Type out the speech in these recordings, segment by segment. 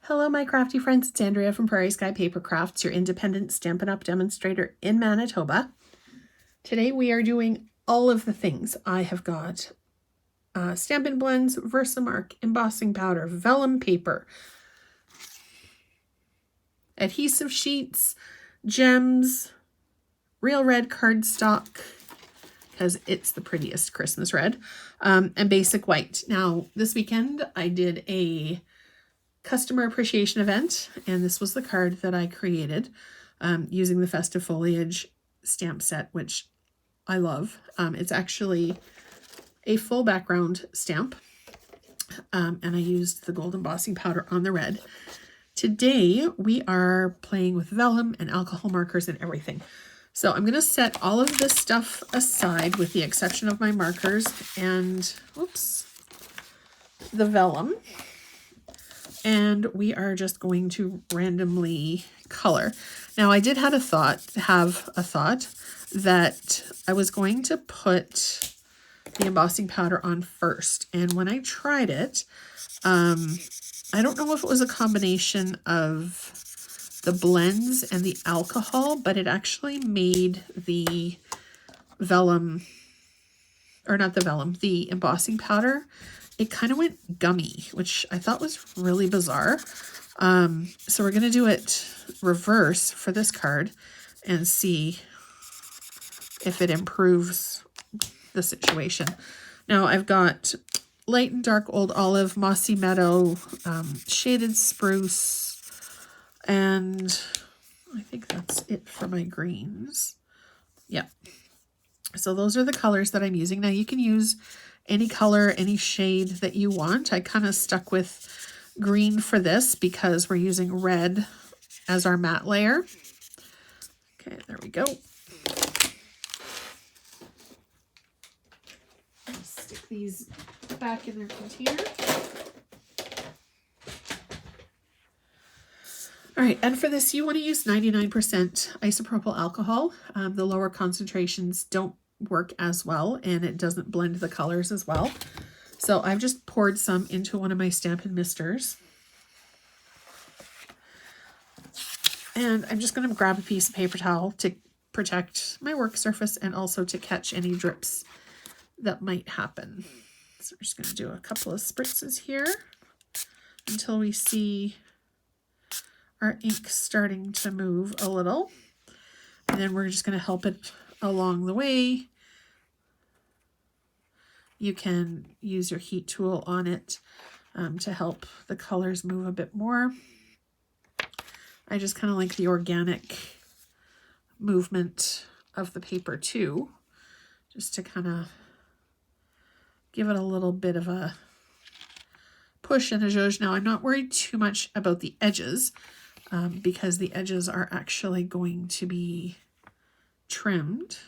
Hello, my crafty friends. It's Andrea from Prairie Sky Paper Crafts, your independent Stampin' Up! Demonstrator in Manitoba. Today we are doing all of the things. I have got Stampin' Blends, Versamark, embossing powder, vellum paper, adhesive sheets, gems, real red cardstock, because it's the prettiest Christmas red, and basic white. Now, this weekend I did a customer appreciation event, and this was the card that I created using the Festive Foliage stamp set, which I love. It's actually a full background stamp, and I used the gold embossing powder on the red. Today we are playing with vellum and alcohol markers and everything. So I'm going to set all of this stuff aside with the exception of my markers and, the vellum. And we are just going to randomly color. Now, I did have a thought that I was going to put the embossing powder on first. And when I tried it, I don't know if it was a combination of the blends and the alcohol, but it actually made the vellum, or not the vellum, the embossing powder, it kind of went gummy, which I thought was really bizarre. So we're going to do it reverse for this card and see if it improves the situation. Now I've got light and dark old olive, mossy meadow, shaded spruce, and I think that's it for my greens. Yeah. So those are the colors that I'm using. Now you can use any color, any shade that you want. I kind of stuck with green for this because we're using red as our matte layer. Okay, there we go. Stick these back in their container. All right, and for this, you want to use 99% isopropyl alcohol. The lower concentrations don't work as well, and it doesn't blend the colors as well. So I've just poured some into one of my Stampin' Misters. And I'm just going to grab a piece of paper towel to protect my work surface and also to catch any drips that might happen. So we're just going to do a couple of spritzes here until we see our ink starting to move a little. And then we're just going to help it along the way. You can use your heat tool on it to help the colors move a bit more. I just kind of like the organic movement of the paper too, just to kind of give it a little bit of a push and a zhuzh. Now I'm not worried too much about the edges because the edges are actually going to be trimmed.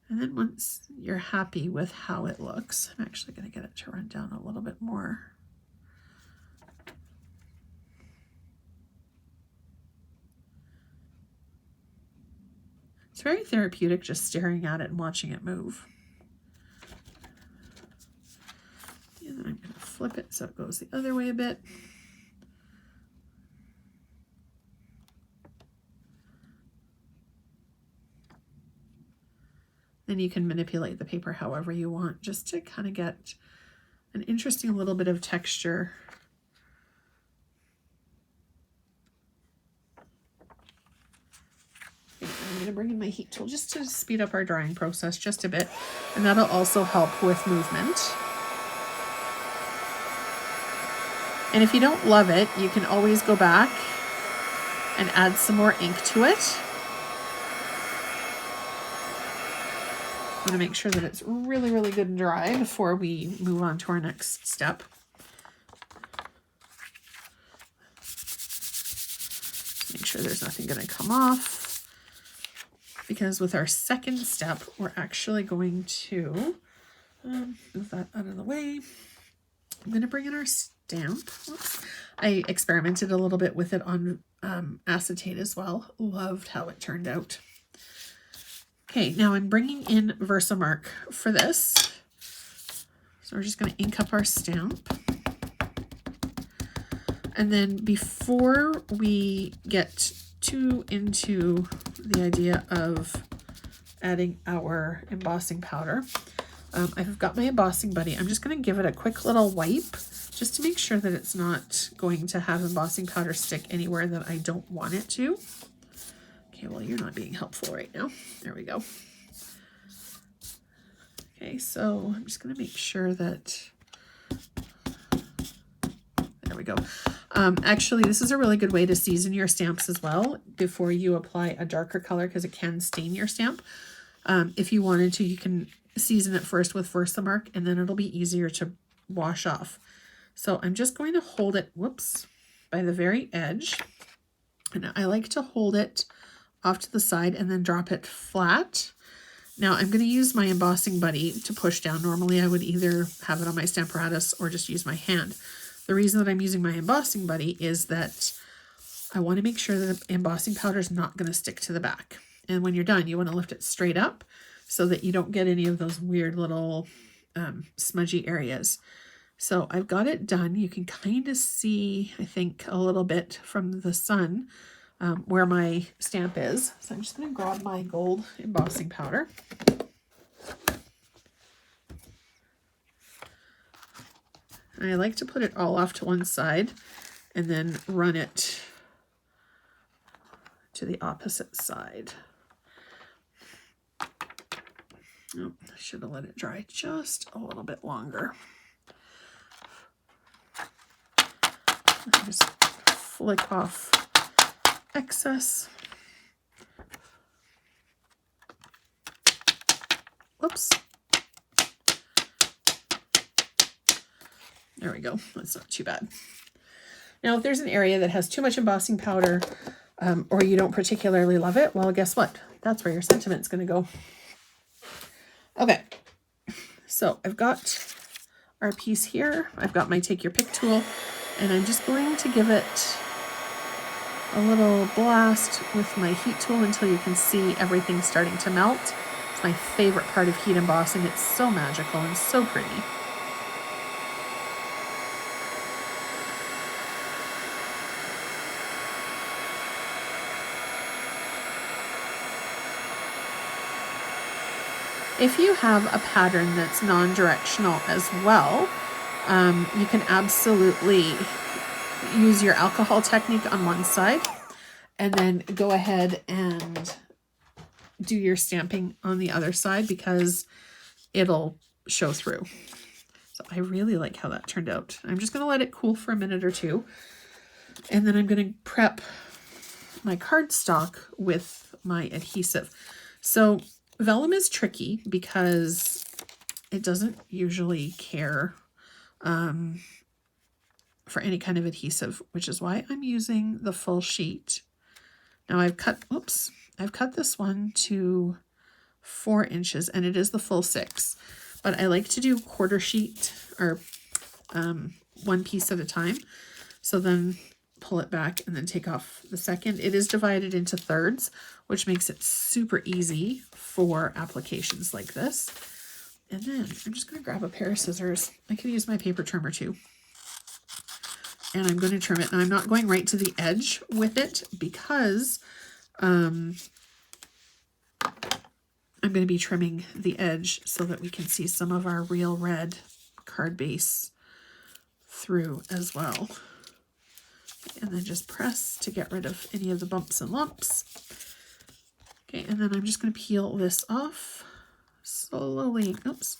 And then once you're happy with how it looks, I'm actually going to get it to run down a little bit more. It's very therapeutic just staring at it and watching it move. And then I'm going to flip it so it goes the other way a bit. Then you can manipulate the paper however you want, just to kind of get an interesting little bit of texture. Okay, I'm going to bring in my heat tool just to speed up our drying process just a bit, and that'll also help with movement. And if you don't love it, you can always go back and add some more ink to it. I'm going to make sure that it's really, really good and dry before we move on to our next step. Make sure there's nothing going to come off, because with our second step, we're actually going to move that out of the way. I'm going to bring in our stamp. Oops. I experimented a little bit with it on acetate as well. Loved how it turned out. Okay, now I'm bringing in Versamark for this. So we're just going to ink up our stamp. And then before we get too into the idea of adding our embossing powder, I've got my embossing buddy. I'm just going to give it a quick little wipe just to make sure that it's not going to have embossing powder stick anywhere that I don't want it to. Okay, well, you're not being helpful right now. There we go. Okay, so I'm just going to make sure that, there we go. Actually, this is a really good way to season your stamps as well before you apply a darker color, because it can stain your stamp. If you wanted to, you can season it first with Versamark, and then it'll be easier to wash off. So I'm just going to hold it, whoops, by the very edge. And I like to hold it off to the side and then drop it flat. Now I'm going to use my embossing buddy to push down. Normally I would either have it on my Stamparatus or just use my hand. The reason that I'm using my embossing buddy is that I want to make sure that the embossing powder is not going to stick to the back. And when you're done, you want to lift it straight up so that you don't get any of those weird little smudgy areas. So I've got it done. You can kind of see, I think, a little bit from the sun where my stamp is. So I'm just going to grab my gold embossing powder. And I like to put it all off to one side and then run it to the opposite side. Oh, I should have let it dry just a little bit longer. Just flick off excess. Whoops. There we go. That's not too bad. Now, if there's an area that has too much embossing powder or you don't particularly love it, well, guess what? That's where your sentiment's going to go. Okay, so I've got our piece here. I've got my Take Your Pick tool, and I'm just going to give it a little blast with my heat tool until you can see everything starting to melt. It's my favorite part of heat embossing. It's so magical and so pretty. If you have a pattern that's non-directional as well, you can absolutely use your alcohol technique on one side and then go ahead and do your stamping on the other side, because it'll show through. So I really like how that turned out. I'm just going to let it cool for a minute or two, and then I'm going to prep my cardstock with my adhesive. So vellum is tricky because it doesn't usually care for any kind of adhesive, which is why I'm using the full sheet. Now I've cut this one to 4 inches, and it is the full 6, but I like to do quarter sheet or one piece at a time. So then pull it back and then take off the second. It is divided into thirds, which makes it super easy for applications like this. And then I'm just going to grab a pair of scissors. I could use my paper trimmer too. And I'm going to trim it. And I'm not going right to the edge with it because I'm going to be trimming the edge so that we can see some of our real red card base through as well. And then just press to get rid of any of the bumps and lumps. Okay, and then I'm just going to peel this off slowly. Oops.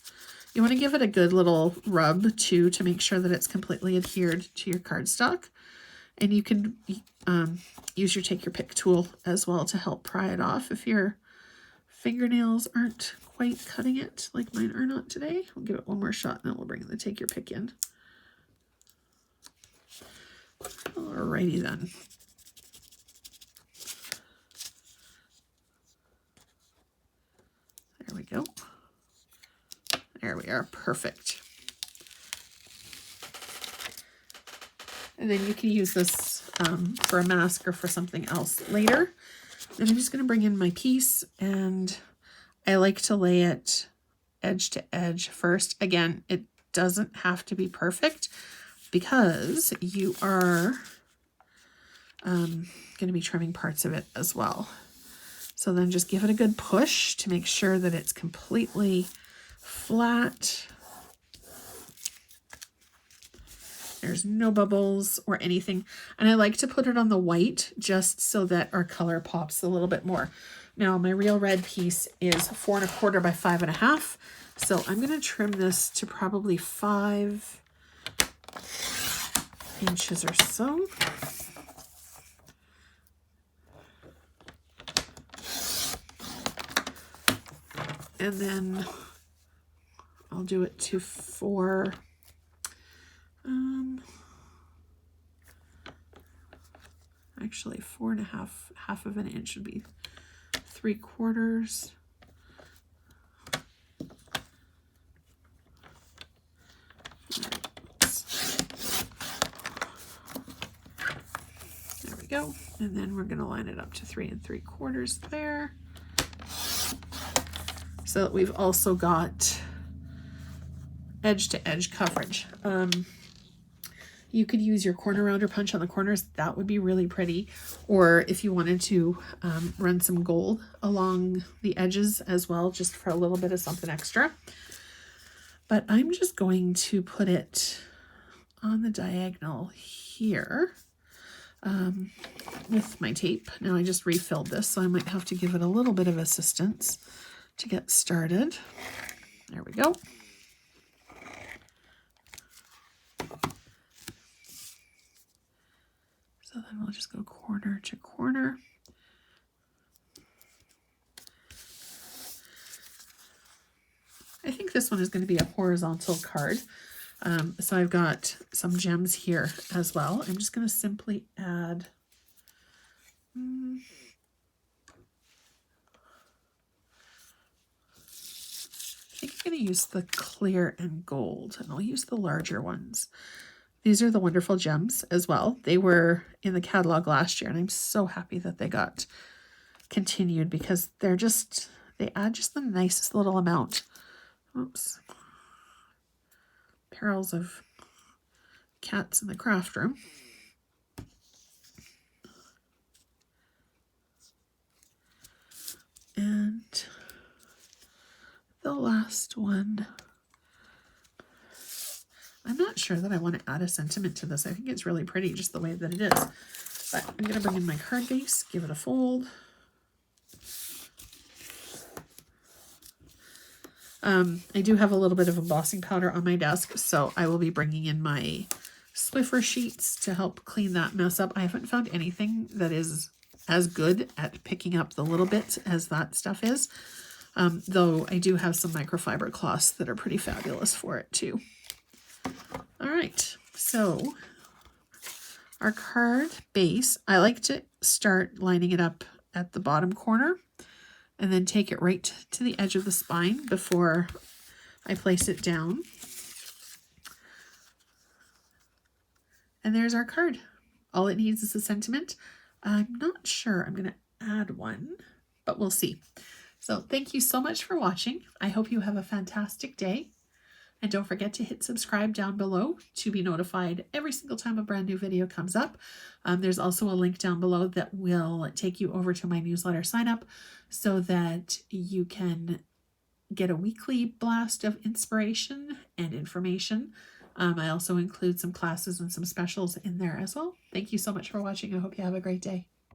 You want to give it a good little rub too to make sure that it's completely adhered to your cardstock. And you can use your Take Your Pick tool as well to help pry it off if your fingernails aren't quite cutting it like mine are not today. We'll give it one more shot and then we'll bring the Take Your Pick in. Alrighty then. There we go. There we are. Perfect. And then you can use this for a mask or for something else later. Then I'm just going to bring in my piece, and I like to lay it edge to edge first. Again, it doesn't have to be perfect because you are going to be trimming parts of it as well. So then just give it a good push to make sure that it's completely flat. There's no bubbles or anything. And I like to put it on the white just so that our color pops a little bit more. Now my real red piece is 4 1/4 by 5 1/2. So I'm going to trim this to probably 5 inches or so. And then I'll do it to 4. Actually 4 1/2, half of an inch would be 3/4. There we go. And then we're going to line it up to 3 3/4 there. So that we've also got edge to edge coverage. You could use your corner rounder punch on the corners. That would be really pretty. Or if you wanted to run some gold along the edges as well, just for a little bit of something extra. But I'm just going to put it on the diagonal here with my tape. Now I just refilled this, so I might have to give it a little bit of assistance to get started. There we go. So then we'll just go corner to corner. I think this one is going to be a horizontal card. So I've got some gems here as well. I'm just going to simply add I think I'm going to use the clear and gold, and I'll use the larger ones. These are the wonderful gems as well. They were in the catalog last year, and I'm so happy that they got continued because they're just, they add just the nicest little amount. Oops. Perils of cats in the craft room. And the last one, I'm not sure that I want to add a sentiment to this. I think it's really pretty just the way that it is. But I'm going to bring in my card base, give it a fold. I do have a little bit of embossing powder on my desk, so I will be bringing in my Swiffer sheets to help clean that mess up. I haven't found anything that is as good at picking up the little bits as that stuff is, though I do have some microfiber cloths that are pretty fabulous for it too. All right, so our card base, I like to start lining it up at the bottom corner and then take it right to the edge of the spine before I place it down. And there's our card. All it needs is a sentiment. I'm not sure I'm going to add one, but we'll see. So thank you so much for watching. I hope you have a fantastic day. And don't forget to hit subscribe down below to be notified every single time a brand new video comes up. There's also a link down below that will take you over to my newsletter sign up so that you can get a weekly blast of inspiration and information. I also include some classes and some specials in there as well. Thank you so much for watching. I hope you have a great day.